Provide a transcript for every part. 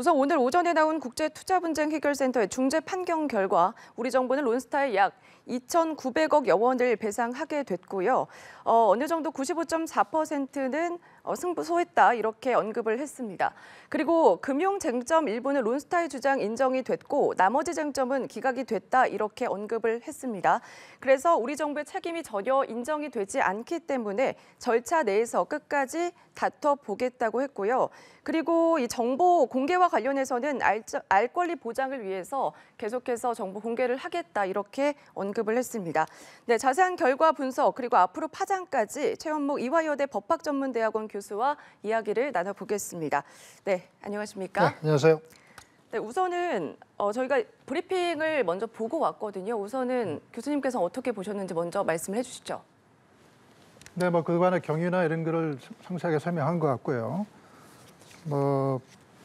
우선 오늘 오전에 나온 국제투자분쟁해결센터의 중재 판결 결과 우리 정부는 론스타에 약 2,900억여 원을 배상하게 됐고요. 어느 정도 95.4%는 승소했다 이렇게 언급을 했습니다. 그리고 금융 쟁점 일부는 론스타의 주장 인정이 됐고 나머지 쟁점은 기각이 됐다 이렇게 언급을 했습니다. 그래서 우리 정부의 책임이 전혀 인정이 되지 않기 때문에 절차 내에서 끝까지 다퉈보겠다고 했고요. 그리고 이 정보 공개와 관련해서는 알 권리 보장을 위해서 계속해서 정보 공개를 하겠다 이렇게 언급을 했습니다. 네, 자세한 결과 분석 그리고 앞으로 파장까지 최원목 이화여대 법학전문대학원 교수와 이야기를 나눠보겠습니다. 네, 안녕하십니까? 네, 안녕하세요. 네, 우선은 저희가 브리핑을 먼저 보고 왔거든요. 우선은 교수님께서 어떻게 보셨는지 먼저 말씀을 해주시죠. 네, 뭐 그간의 경위나 이런 거를 상세하게 설명한 것 같고요. 뭐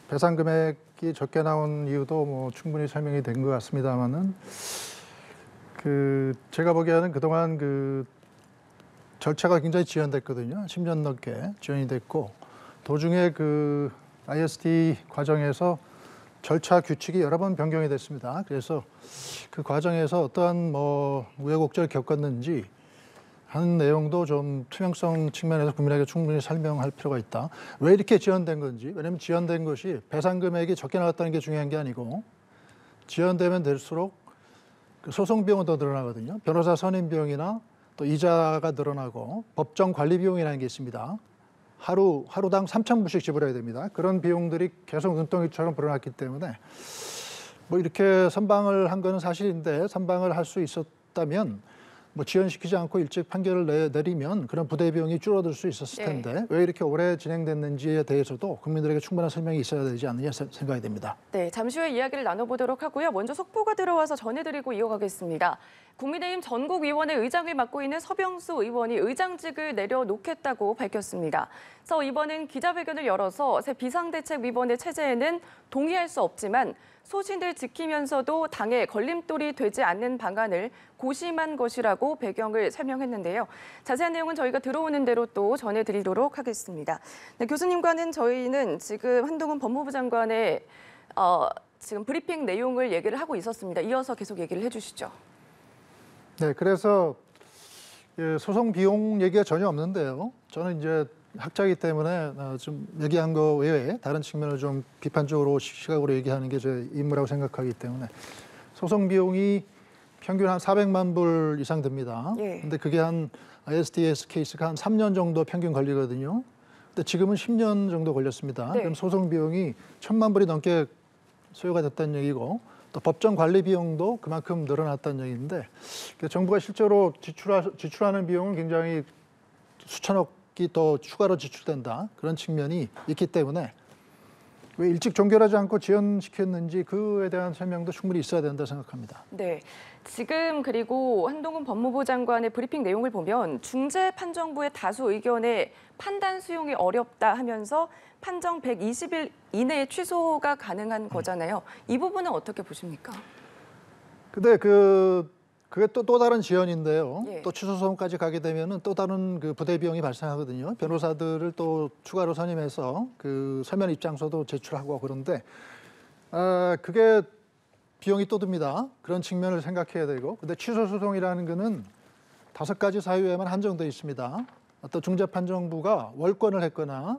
배상 금액이 적게 나온 이유도 뭐 충분히 설명이 된 것 같습니다만은 제가 보기에는 그동안 절차가 굉장히 지연됐거든요. 10년 넘게 지연이 됐고 도중에 ISD 과정에서 절차 규칙이 여러 번 변경이 됐습니다. 그래서 그 과정에서 어떠한 우여곡절을 겪었는지 하는 내용도 좀 투명성 측면에서 국민에게 충분히 설명할 필요가 있다. 왜 이렇게 지연된 건지. 왜냐하면 지연된 것이 배상 금액이 적게 나왔다는 게 중요한 게 아니고 지연되면 될수록 소송 비용은 더 늘어나거든요. 변호사 선임 비용이나 또 이자가 늘어나고 법정 관리 비용이라는 게 있습니다. 하루당 3,000불씩 지불해야 됩니다. 그런 비용들이 계속 눈덩이처럼 불어났기 때문에 뭐 이렇게 선방을 한 거는 사실인데 선방을 할 수 있었다면 지연시키지 않고 일찍 판결을 내리면 그런 부대 비용이 줄어들 수 있었을 텐데 네. 왜 이렇게 오래 진행됐는지에 대해서도 국민들에게 충분한 설명이 있어야 되지 않느냐 생각이 됩니다. 네, 잠시 후에 이야기를 나눠보도록 하고요. 먼저 속보가 들어와서 전해드리고 이어가겠습니다. 국민의힘 전국위원회 의장을 맡고 있는 서병수 의원이 의장직을 내려놓겠다고 밝혔습니다. 서 의원은 기자회견을 열어서 새 비상대책위원회 체제에는 동의할 수 없지만 소신을 지키면서도 당에 걸림돌이 되지 않는 방안을 고심한 것이라고 배경을 설명했는데요. 자세한 내용은 저희가 들어오는 대로 또 전해드리도록 하겠습니다. 네, 교수님과는 저희는 지금 한동훈 법무부 장관의 지금 브리핑 내용을 얘기를 하고 있었습니다. 이어서 계속 얘기를 해주시죠. 네, 그래서 소송 비용 얘기가 전혀 없는데요. 저는 이제 학자이기 때문에 좀 얘기한 거 외에 다른 측면을 좀 비판적으로 시각으로 얘기하는 게 제 임무라고 생각하기 때문에 소송 비용이 평균 한 400만 불 이상 듭니다. 근데 그게 한 ISDS 케이스가 한 3년 정도 평균 걸리거든요. 근데 지금은 10년 정도 걸렸습니다. 네. 그럼 소송 비용이 1,000만 불이 넘게 소요가 됐다는 얘기고 또 법정 관리 비용도 그만큼 늘어났다는 얘기인데 정부가 실제로 지출하는 비용은 굉장히 수천억이 더 추가로 지출된다. 그런 측면이 있기 때문에 왜 일찍 종결하지 않고 지연시켰는지 그에 대한 설명도 충분히 있어야 된다 생각합니다. 네, 지금 그리고 한동훈 법무부 장관의 브리핑 내용을 보면 중재판정부의 다수 의견에 판단 수용이 어렵다 하면서 판정 120일 이내에 취소가 가능한 거잖아요. 이 부분은 어떻게 보십니까? 근데 그게 또 다른 지연인데요. 예. 또 취소 소송까지 가게 되면은 또 다른 부대 비용이 발생하거든요. 변호사들을 또 추가로 선임해서 서면 입장서도 제출하고 그런데 그게 비용이 또 듭니다. 그런 측면을 생각해야 되고. 근데 취소 소송이라는 거는 5가지 사유에만 한정되어 있습니다. 어떤 중재판정부가 월권을 했거나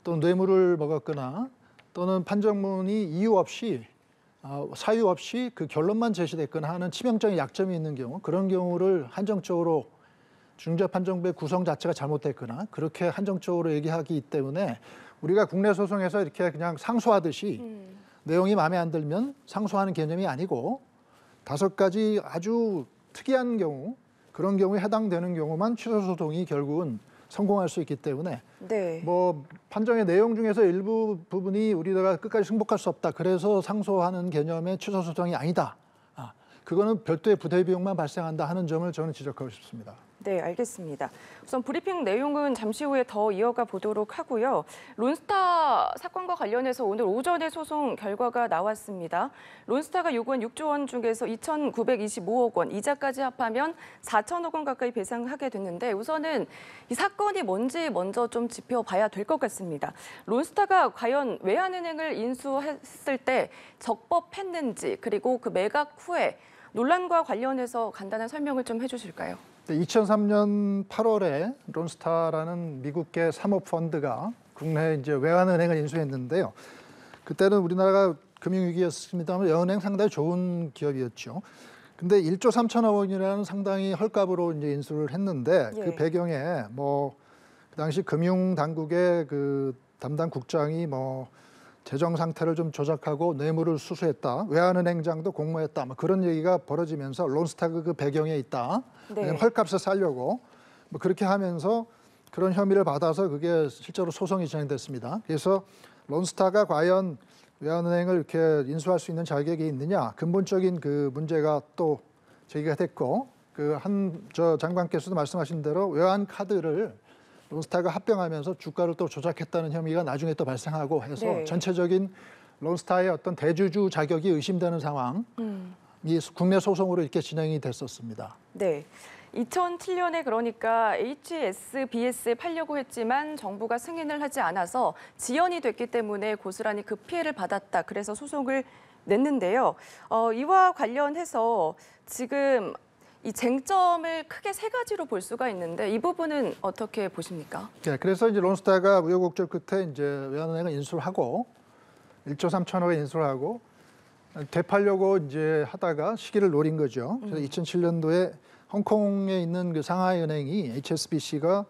또 뇌물을 먹었거나 또는 판정문이 이유 없이 사유 없이 그 결론만 제시됐거나 하는 치명적인 약점이 있는 경우 그런 경우를 한정적으로 중재판정부의 구성 자체가 잘못됐거나 그렇게 한정적으로 얘기하기 때문에 우리가 국내 소송에서 이렇게 그냥 상소하듯이 내용이 마음에 안 들면 상소하는 개념이 아니고 5가지 아주 특이한 경우 그런 경우에 해당되는 경우만 취소 소송이 결국은 성공할 수 있기 때문에 네. 판정의 내용 중에서 일부 부분이 우리가 끝까지 승복할 수 없다. 그래서 상소하는 개념의 취소 소송이 아니다. 그거는 별도의 부대 비용만 발생한다 하는 점을 저는 지적하고 싶습니다. 네, 알겠습니다. 우선 브리핑 내용은 잠시 후에 더 이어가 보도록 하고요. 론스타 사건과 관련해서 오늘 오전에 소송 결과가 나왔습니다. 론스타가 요구한 6조 원 중에서 2,925억 원, 이자까지 합하면 4천억 원 가까이 배상하게 됐는데 우선은 이 사건이 뭔지 먼저 좀 짚어봐야 될 것 같습니다. 론스타가 과연 외환은행을 인수했을 때 적법했는지 그리고 그 매각 후에 논란과 관련해서 간단한 설명을 좀 해주실까요? 2003년 8월에 론스타라는 미국계 사모펀드가 국내 이제 외환은행을 인수했는데요. 그때는 우리나라가 금융위기였습니다만 여은행 상당히 좋은 기업이었죠. 근데 1조 3천억 원이라는 상당히 헐값으로 이제 인수를 했는데 그 배경에 뭐 그 당시 금융당국의 그 담당 국장이 뭐 재정 상태를 좀 조작하고 뇌물을 수수했다. 외환은행장도 공모했다. 뭐 그런 얘기가 벌어지면서 론스타가 그 배경에 있다. 네. 헐값을 살려고 뭐 그렇게 하면서 그런 혐의를 받아서 그게 실제로 소송이 진행됐습니다. 그래서 론스타가 과연 외환은행을 이렇게 인수할 수 있는 자격이 있느냐 근본적인 그 문제가 또 제기가 됐고 그 저 장관께서도 말씀하신 대로 외환 카드를 론스타가 합병하면서 주가를 또 조작했다는 혐의가 나중에 또 발생하고 해서 네. 전체적인 론스타의 어떤 대주주 자격이 의심되는 상황이 국내 소송으로 이렇게 진행이 됐었습니다. 네. 2007년에 그러니까 HSBS에 팔려고 했지만 정부가 승인을 하지 않아서 지연이 됐기 때문에 고스란히 그 피해를 받았다. 그래서 소송을 냈는데요. 이와 관련해서 지금 이 쟁점을 크게 세 가지로 볼 수가 있는데 이 부분은 어떻게 보십니까? 네, 그래서 이제 론스타가 우여곡절 끝에 이제 외환은행을 인수를 하고 1조 3천억에 인수를 하고 되팔려고 이제 하다가 시기를 노린 거죠. 그래서 2007년도에 홍콩에 있는 그 상하이은행이 HSBC가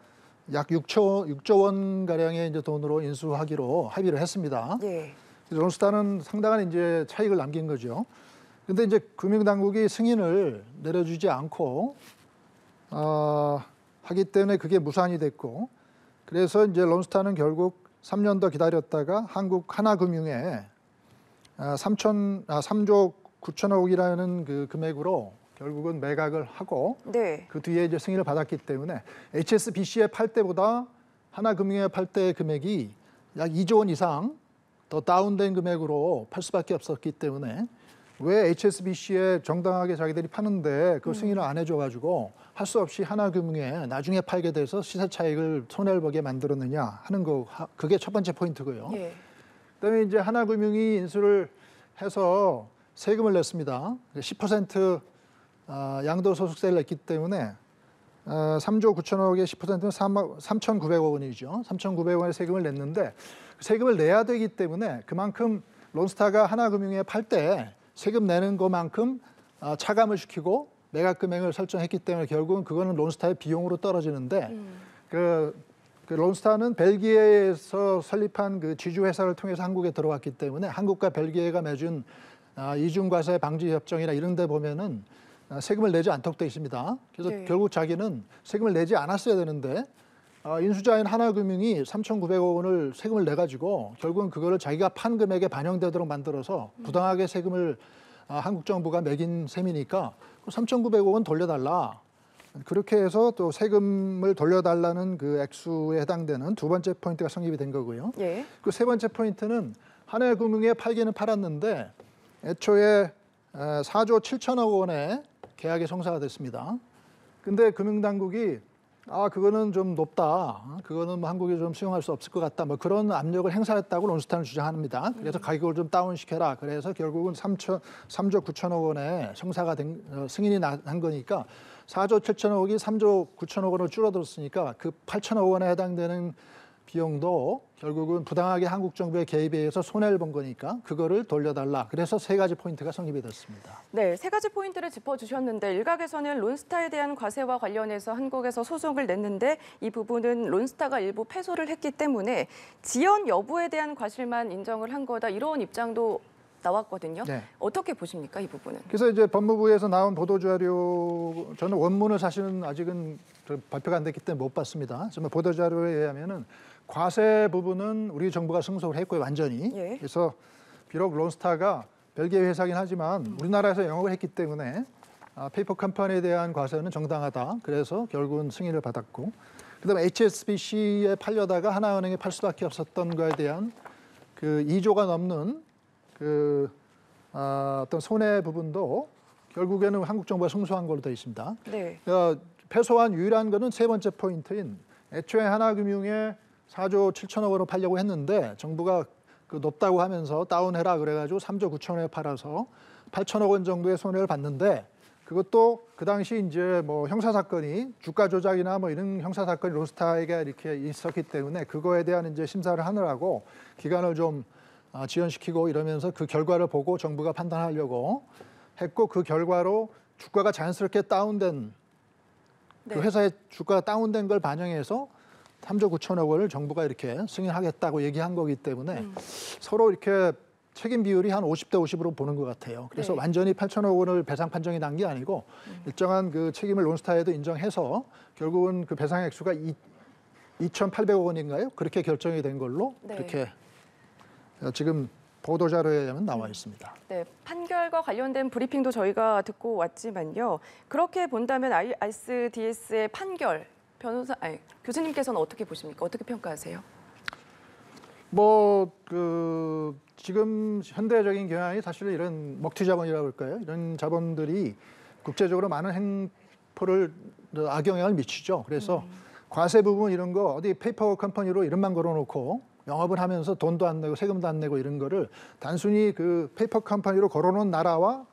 약 6조 원 가량의 이제 돈으로 인수하기로 합의를 했습니다. 예. 그래서 론스타는 상당한 이제 차익을 남긴 거죠. 근데 이제 금융당국이 승인을 내려주지 않고 하기 때문에 그게 무산이 됐고 그래서 이제 론스타는 결국 3년 더 기다렸다가 한국 하나금융에 3조 9천억이라는 그 금액으로 결국은 매각을 하고 네. 그 뒤에 이제 승인을 받았기 때문에 HSBC에 팔 때보다 하나금융에 팔 때 금액이 약 2조 원 이상 더 다운된 금액으로 팔 수밖에 없었기 때문에 왜 HSBC에 정당하게 자기들이 파는데 그 승인을 안 해줘가지고 할 수 없이 하나금융에 나중에 팔게 돼서 시세 차익을 손해를 보게 만들었느냐 하는 거 그게 첫 번째 포인트고요. 예. 그다음에 이제 하나금융이 인수를 해서 세금을 냈습니다. 10% 양도소득세를 냈기 때문에 3조 9천억의 10%는 3,900억 원이죠. 3,900억 원의 세금을 냈는데 세금을 내야 되기 때문에 그만큼 론스타가 하나금융에 팔 때 세금 내는 것만큼 차감을 시키고 매각 금액을 설정했기 때문에 결국은 그거는 론스타의 비용으로 떨어지는데 그 론스타는 벨기에에서 설립한 그 지주회사를 통해서 한국에 들어왔기 때문에 한국과 벨기에가 맺은 이중과세 방지 협정이나 이런 데 보면은 세금을 내지 않도록 되어 있습니다. 그래서 네. 결국 자기는 세금을 내지 않았어야 되는데 인수자인 하나금융이 3,900억 원을 세금을 내가지고 결국은 그거를 자기가 판 금액에 반영되도록 만들어서 부당하게 세금을 한국 정부가 매긴 셈이니까 3,900억 원 돌려달라. 그렇게 해서 또 세금을 돌려달라는 그 액수에 해당되는 두 번째 포인트가 성립이 된 거고요. 예. 그 세 번째 포인트는 하나금융에 팔기는 팔았는데 애초에 4조 7천억 원의 계약이 성사가 됐습니다. 근데 금융당국이 그거는 좀 높다. 그거는 뭐 한국이 좀 수용할 수 없을 것 같다. 뭐 그런 압력을 행사했다고 론스타는 주장합니다. 그래서 가격을 좀 다운시켜라. 그래서 결국은 3조 9천억 원에 성사가 된 승인이 난 거니까 4조 7천억이 3조 9천억 원으로 줄어들었으니까 그 8천억 원에 해당되는 비용도 결국은 부당하게 한국 정부의 개입에 의해서 손해를 본 거니까 그거를 돌려달라. 그래서 세 가지 포인트가 성립이 됐습니다. 네, 세 가지 포인트를 짚어주셨는데 일각에서는 론스타에 대한 과세와 관련해서 한국에서 소송을 냈는데 이 부분은 론스타가 일부 패소를 했기 때문에 지연 여부에 대한 과실만 인정을 한 거다 이런 입장도 나왔거든요. 네. 어떻게 보십니까, 이 부분은? 그래서 이제 법무부에서 나온 보도자료, 저는 원문을 사실은 아직은 발표가 안 됐기 때문에 못 봤습니다. 정말 보도자료에 의하면은 과세 부분은 우리 정부가 승소를 했고요, 완전히. 예. 그래서 비록 론스타가 벨기에 회사긴 하지만 우리나라에서 영업을 했기 때문에 페이퍼 컴퍼니에 대한 과세는 정당하다. 그래서 결국은 승인을 받았고, 그다음에 HSBC에 팔려다가 하나은행에 팔 수밖에 없었던 거에 대한 그 2조가 넘는 그 어떤 손해 부분도 결국에는 한국 정부가 승소한 걸로 되어 있습니다. 네. 패소한 유일한 거는 세 번째 포인트인 애초에 하나금융에 4조 7천억 원으로 팔려고 했는데 정부가 그 높다고 하면서 다운해라 그래가지고 3조 9천억에 팔아서 8천억 원 정도의 손해를 봤는데, 그것도 그 당시 이제 뭐 형사 사건이 주가 조작이나 뭐 이런 형사 사건이 론스타에게 이렇게 있었기 때문에 그거에 대한 이제 심사를 하느라고 기간을 좀 지연시키고 이러면서 그 결과를 보고 정부가 판단하려고 했고, 그 결과로 주가가 자연스럽게 다운된 네. 그 회사의 주가가 다운된 걸 반영해서 3조 9천억 원을 정부가 이렇게 승인하겠다고 얘기한 거기 때문에 서로 이렇게 책임 비율이 한 50대 50으로 보는 것 같아요. 그래서 네. 완전히 8천억 원을 배상 판정이 난 게 아니고 일정한 그 책임을 론스타에도 인정해서 결국은 그 배상 액수가 2,800억 원인가요? 그렇게 결정이 된 걸로 네. 그렇게 지금 보도 자료에 의하면 나와 있습니다. 네, 판결과 관련된 브리핑도 저희가 듣고 왔지만요. 그렇게 본다면 ISDS의 판결, 교수님께서는 어떻게 보십니까? 어떻게 평가하세요? 뭐 그 지금 현대적인 경향이 사실 이런 먹튀 자본이라고 할까요? 이런 자본들이 국제적으로 많은 행포를 악영향을 미치죠. 그래서 과세 부분 이런 거 어디 페이퍼 컴퍼니로 이름만 걸어놓고 영업을 하면서 돈도 안 내고 세금도 안 내고 이런 거를 단순히 그 페이퍼 컴퍼니로 걸어놓은 나라와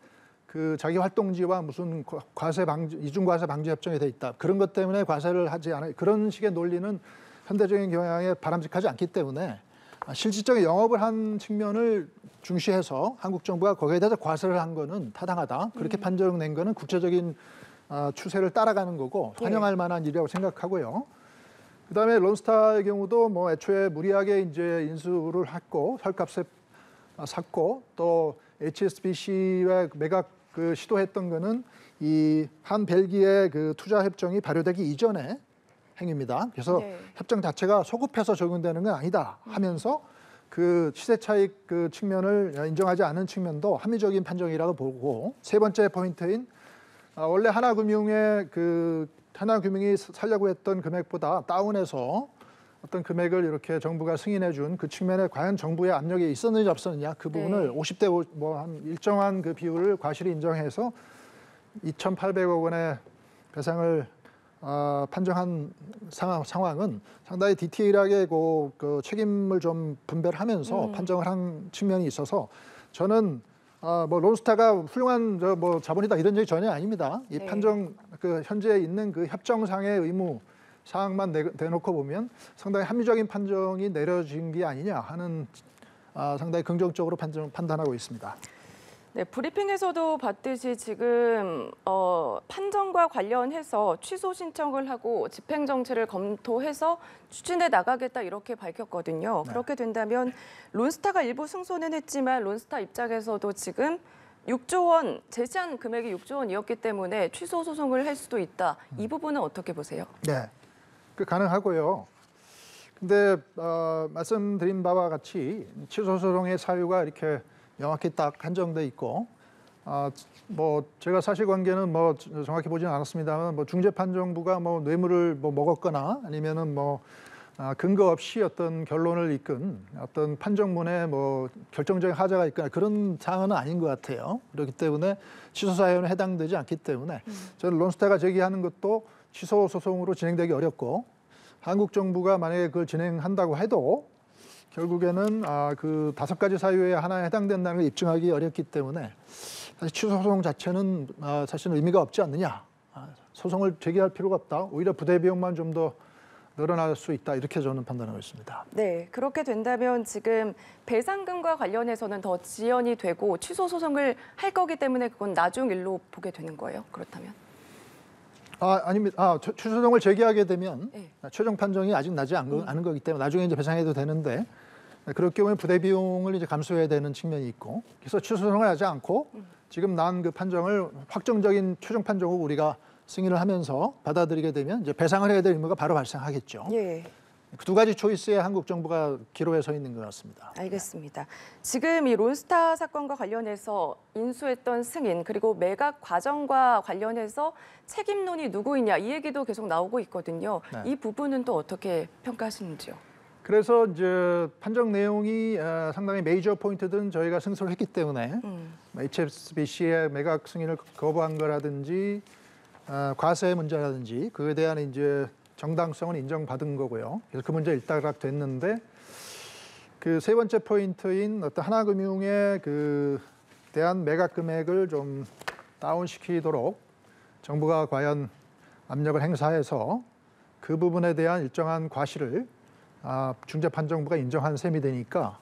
그 자기 활동지와 무슨 과세 방지, 이중 과세 방지 협정이 돼 있다. 그런 것 때문에 과세를 하지 않아요. 그런 식의 논리는 현대적인 경향에 바람직하지 않기 때문에 실질적인 영업을 한 측면을 중시해서 한국 정부가 거기에 대해서 과세를 한 거는 타당하다. 그렇게 판정낸 거는 국제적인 추세를 따라가는 거고 환영할 만한 일이라고 생각하고요. 그다음에 론스타의 경우도 뭐 애초에 무리하게 이제 인수를 했고 헐값에 샀고, 또 HSBC와 매각 그 시도했던 거는 이 한 벨기에 그 투자 협정이 발효되기 이전에 행위입니다. 그래서 네. 협정 자체가 소급해서 적용되는 건 아니다 하면서 그 시세 차익 그 측면을 인정하지 않은 측면도 합리적인 판정이라고 보고, 세 번째 포인트인 원래 하나금융의 그 하나금융이 살려고 했던 금액보다 다운해서 어떤 금액을 이렇게 정부가 승인해 준 그 측면에 과연 정부의 압력이 있었는지 없었느냐, 그 부분을 네. 50대 5, 뭐 한 일정한 그 비율을 과실히 인정해서 2,800억 원의 배상을 판정한 상황은 상당히 디테일하게 그 책임을 좀 분배하면서 판정을 한 측면이 있어서 저는 뭐 론스타가 훌륭한 뭐 자본이다 이런 얘기 전혀 아닙니다. 이 네. 판정 그 현재 있는 그 협정상의 의무 사항만 내놓고 보면 상당히 합리적인 판정이 내려진 게 아니냐 하는 상당히 긍정적으로 판단하고 있습니다. 네, 브리핑에서도 봤듯이 지금 판정과 관련해서 취소 신청을 하고 집행정지를 검토해서 추진해 나가겠다 이렇게 밝혔거든요. 네. 그렇게 된다면 론스타가 일부 승소는 했지만 론스타 입장에서도 지금 6조 원, 제시한 금액이 6조 원이었기 때문에 취소 소송을 할 수도 있다. 이 부분은 어떻게 보세요? 네, 그 가능하고요. 근데 말씀드린 바와 같이 취소 소송의 사유가 이렇게 명확히 딱 한정돼 있고, 뭐 제가 사실관계는 뭐 정확히 보지는 않았습니다만 뭐 중재판정부가 뭐 뇌물을 뭐 먹었거나 아니면은 뭐 근거 없이 어떤 결론을 이끈 어떤 판정문에 뭐 결정적인 하자가 있거나 그런 사안은 아닌 것 같아요. 그렇기 때문에 취소 사유는 해당되지 않기 때문에 저는 론스타가 제기하는 것도 취소 소송으로 진행되기 어렵고, 한국 정부가 만약에 그걸 진행한다고 해도 결국에는 그 5가지 사유에 하나에 해당된다는 걸 입증하기 어렵기 때문에 사실 취소 소송 자체는 사실은 의미가 없지 않느냐. 소송을 제기할 필요가 없다. 오히려 부대 비용만 좀 더 늘어날 수 있다. 이렇게 저는 판단하고 있습니다. 네, 그렇게 된다면 지금 배상금과 관련해서는 더 지연이 되고 취소 소송을 할 거기 때문에 그건 나중 일로 보게 되는 거예요. 그렇다면? 아닙니다. 취소 소송을 제기하게 되면 네. 최종 판정이 아직 나지 않은 거기 때문에 나중에 이제 배상해도 되는데, 그럴 경우에 부대 비용을 이제 감수해야 되는 측면이 있고, 그래서 취소 소송을 하지 않고 지금 난 그 판정을 확정적인 최종 판정으로 우리가 승인을 하면서 받아들이게 되면 이제 배상을 해야 될 의무가 바로 발생하겠죠. 예. 그 두 가지 초이스에 한국 정부가 기로에 서 있는 것 같습니다. 알겠습니다. 지금 이 론스타 사건과 관련해서 인수했던 승인 그리고 매각 과정과 관련해서 책임론이 누구이냐 이 얘기도 계속 나오고 있거든요. 네. 이 부분은 또 어떻게 평가하시는지요? 그래서 이제 판정 내용이 상당히 메이저 포인트들은 저희가 승소를 했기 때문에 HSBC의 매각 승인을 거부한 거라든지 과세 문제라든지 그에 대한 이제 정당성은 인정받은 거고요. 그래서 그 문제 일단락 됐는데 그 세 번째 포인트인 어떤 하나금융의 그 대한 매각 금액을 좀 다운시키도록 정부가 과연 압력을 행사해서 그 부분에 대한 일정한 과실을 중재판정부가 인정한 셈이 되니까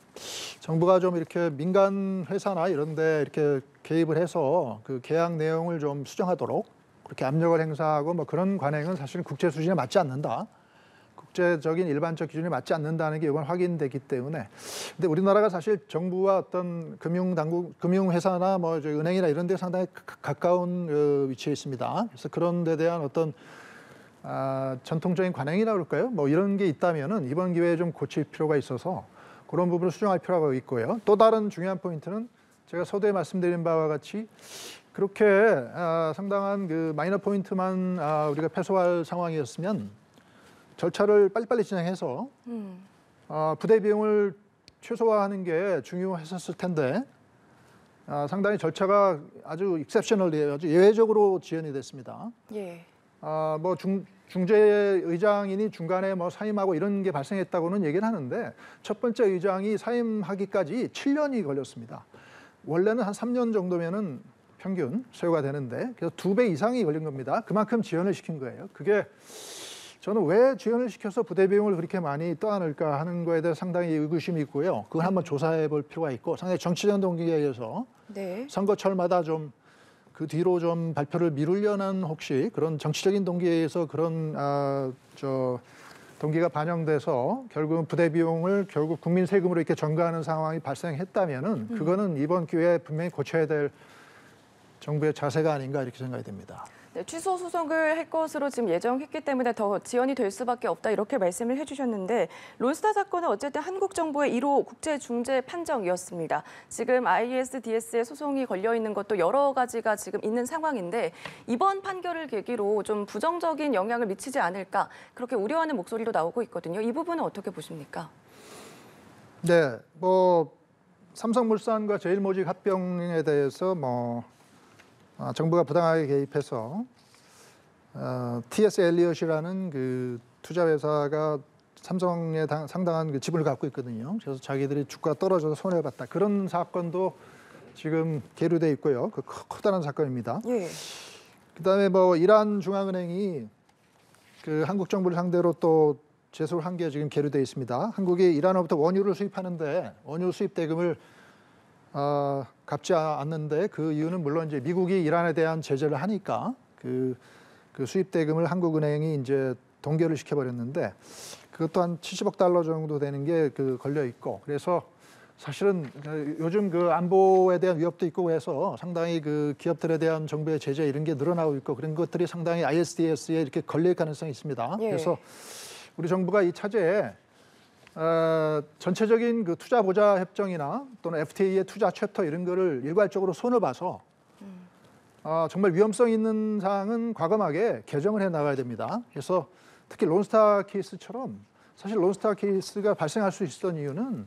정부가 좀 이렇게 민간 회사나 이런 데 이렇게 개입을 해서 그 계약 내용을 좀 수정하도록 그렇게 압력을 행사하고 뭐 그런 관행은 사실은 국제 수준에 맞지 않는다. 국제적인 일반적 기준에 맞지 않는다는 게 이번 확인되기 때문에. 근데 우리나라가 사실 정부와 어떤 금융당국, 금융회사나 뭐 저희 은행이나 이런 데 상당히 가까운 위치에 있습니다. 그래서 그런 데 대한 어떤 전통적인 관행이라 그럴까요? 뭐 이런 게 있다면은 이번 기회에 좀 고칠 필요가 있어서 그런 부분을 수정할 필요가 있고요. 또 다른 중요한 포인트는 제가 서두에 말씀드린 바와 같이 그렇게 상당한 그 마이너 포인트만 우리가 패소할 상황이었으면 절차를 빨리빨리 진행해서 부대 비용을 최소화하는 게 중요했었을 텐데 상당히 절차가 아주 익셉셔널리 아주 예외적으로 지연이 됐습니다. 예. 뭐 중재의장이니 중간에 뭐 사임하고 이런 게 발생했다고는 얘기를 하는데 첫 번째 의장이 사임하기까지 7년이 걸렸습니다. 원래는 한 3년 정도면은 평균 소요가 되는데 그래서 2배 이상이 걸린 겁니다. 그만큼 지연을 시킨 거예요. 그게 저는 왜 지연을 시켜서 부대 비용을 그렇게 많이 떠안을까 하는 거에 대해 상당히 의구심이 있고요. 그걸 한번 조사해 볼 필요가 있고 상당히 정치적 동기에 의해서 네. 선거철마다 좀 그 뒤로 좀 발표를 미루려는 혹시 그런 정치적인 동기에 의해서 그런 동기가 반영돼서 결국은 부대 비용을 결국 국민 세금으로 이렇게 전가하는 상황이 발생했다면은 그거는 이번 기회에 분명히 고쳐야 될 정부의 자세가 아닌가 이렇게 생각이 됩니다. 네, 취소 소송을 할 것으로 지금 예정했기 때문에 더 지연이 될 수밖에 없다 이렇게 말씀을 해주셨는데 론스타 사건은 어쨌든 한국 정부의 1호 국제 중재 판정이었습니다. 지금 ISDS에 소송이 걸려 있는 것도 여러 가지가 지금 있는 상황인데 이번 판결을 계기로 좀 부정적인 영향을 미치지 않을까 그렇게 우려하는 목소리도 나오고 있거든요. 이 부분은 어떻게 보십니까? 네, 뭐 삼성물산과 제일모직 합병에 대해서 정부가 부당하게 개입해서 TS 엘리엇이라는 그 투자 회사가 삼성에 상당한 그 지분을 갖고 있거든요. 그래서 자기들이 주가 떨어져서 손해를 봤다. 그런 사건도 지금 계류돼 있고요. 그 커다란 사건입니다. 예. 그다음에 뭐 이란 중앙은행이 그 한국 정부를 상대로 또 제소를 한 게 지금 계류돼 있습니다. 한국이 이란으로부터 원유를 수입하는데 원유 수입 대금을 갚지 않는데 그 이유는 물론 이제 미국이 이란에 대한 제재를 하니까 그 수입 대금을 한국은행이 이제 동결을 시켜버렸는데 그것도 한 70억 달러 정도 되는 게 걸려 있고 그래서 사실은 요즘 그 안보에 대한 위협도 있고 해서 상당히 그 기업들에 대한 정부의 제재 이런 게 늘어나고 있고 그런 것들이 상당히 ISDS에 이렇게 걸릴 가능성이 있습니다. 예. 그래서 우리 정부가 이 차제에 전체적인 그 투자 보좌 협정이나 또는 FTA의 투자 챕터 이런 거를 일괄적으로 손을 봐서 정말 위험성 있는 사항은 과감하게 개정을 해 나가야 됩니다. 그래서 특히 론스타 케이스처럼 사실 론스타 케이스가 발생할 수 있었던 이유는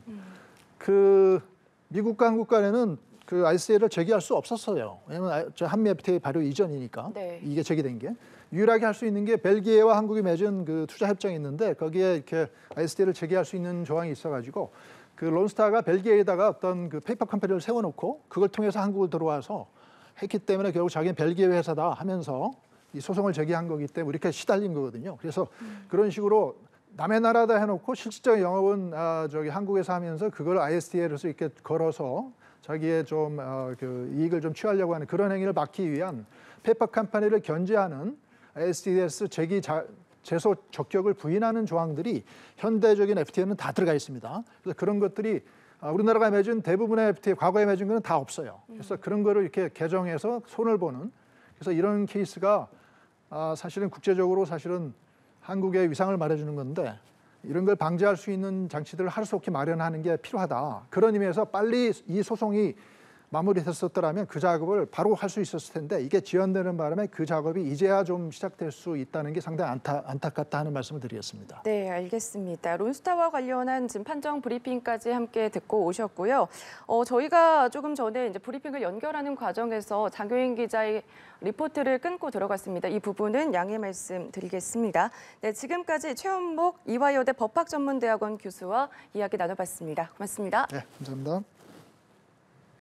그 미국과 한국 간에는 그 ICA를 제기할 수 없었어요. 왜냐하면 한미 FTA 발효 이전이니까 네. 이게 제기된 게. 유일하게 할 수 있는 게 벨기에와 한국이 맺은 그 투자 협정이 있는데 거기에 이렇게 ISDA를 제기할 수 있는 조항이 있어가지고 그 론스타가 벨기에에다가 어떤 그 페이퍼 컴퍼니를 세워놓고 그걸 통해서 한국을 들어와서 했기 때문에 결국 자기는 벨기에 회사다 하면서 이 소송을 제기한 거기 때문에 이렇게 시달린 거거든요. 그래서 그런 식으로 남의 나라다 해놓고 실질적인 영업은 한국에서 하면서 그걸 ISDA로서 이렇게 걸어서 자기의 좀 그 이익을 좀 취하려고 하는 그런 행위를 막기 위한 페이퍼 컴퍼니를 견제하는 ISDS 제소 적격을 부인하는 조항들이 현대적인 FTA는 다 들어가 있습니다. 그래서 그런 것들이 우리나라가 맺은 대부분의 FTA 과거에 맺은 거는 다 없어요. 그래서 그런 거를 이렇게 개정해서 손을 보는 그래서 이런 케이스가 사실은 국제적으로 사실은 한국의 위상을 말해주는 건데 이런 걸 방지할 수 있는 장치들을 하루속히 마련하는 게 필요하다. 그런 의미에서 빨리 이 소송이 마무리됐었더라면 그 작업을 바로 할 수 있었을 텐데 이게 지연되는 바람에 그 작업이 이제야 좀 시작될 수 있다는 게 상당히 안타깝다 하는 말씀을 드리겠습니다. 네, 알겠습니다. 론스타와 관련한 지금 판정 브리핑까지 함께 듣고 오셨고요. 저희가 조금 전에 이제 브리핑을 연결하는 과정에서 장효인 기자의 리포트를 끊고 들어갔습니다. 이 부분은 양해 말씀 드리겠습니다. 네, 지금까지 최원목 이화여대 법학전문대학원 교수와 이야기 나눠봤습니다. 고맙습니다. 네, 감사합니다.